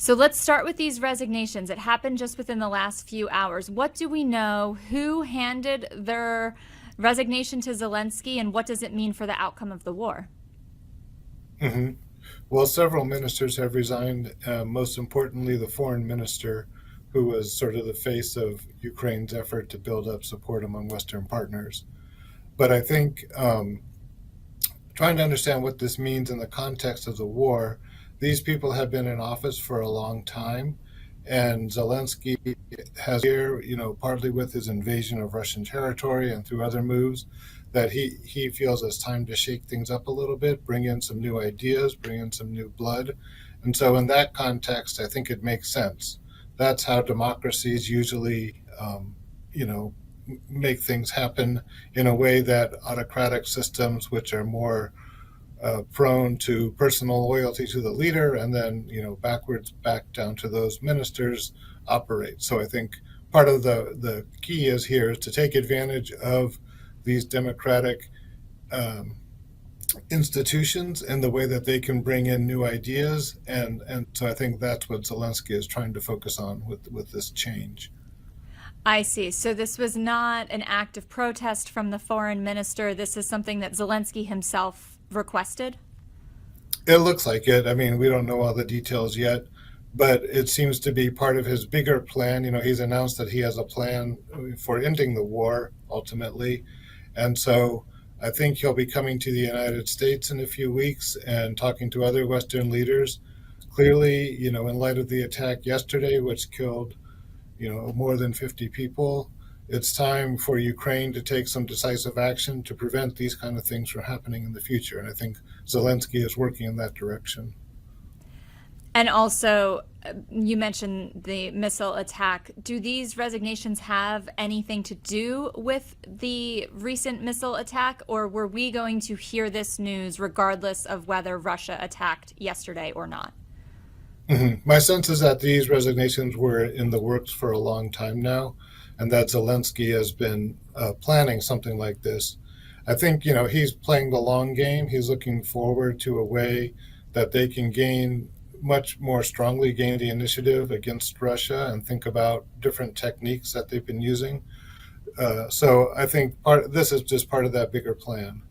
So let's start with these resignations. It happened just within the last few hours. What do we know? Who handed their resignation to Zelensky, and what does it mean for the outcome of the war? hmm Well, several ministers have resigned, most importantly, the foreign minister, who was sort of the face of Ukraine's effort to build up support among Western partners. But I think trying to understand what this means in the context of the war, these people have been in office for a long time. And Zelensky has here, partly with his invasion of Russian territory and through other moves, that he feels it's time to shake things up a little bit, bring in some new ideas, bring in some new blood. And so, in that context, I think it makes sense. That's how democracies usually, you know, make things happen in a way that autocratic systems, which are more prone to personal loyalty to the leader, and then backwards back down to those ministers, operate. So I think part of the key is here is to take advantage of these democratic um, institutions in the way that they can bring in new ideas, and so I think that's what Zelensky is trying to focus on with this change. I see. So this was not an act of protest from the foreign minister. This is something that Zelensky himself requested. It looks like it. I mean, we don't know all the details yet, but it seems to be part of his bigger plan. He's announced that he has a plan for ending the war ultimately. And so I think he'll be coming to the United States in a few weeks and talking to other Western leaders. Clearly, in light of the attack yesterday, which killed, more than 50 people, it's time for Ukraine to take some decisive action to prevent these kind of things from happening in the future. And I think Zelensky is working in that direction. And also, you mentioned the missile attack. Do these resignations have anything to do with the recent missile attack, or were we going to hear this news regardless of whether Russia attacked yesterday or not? My sense is that these resignations were in the works for a long time now, and that Zelensky has been planning something like this. I think, he's playing the long game. He's looking forward to a way that they can much more strongly gain the initiative against Russia and think about different techniques that they've been using. So I think this is just part of that bigger plan.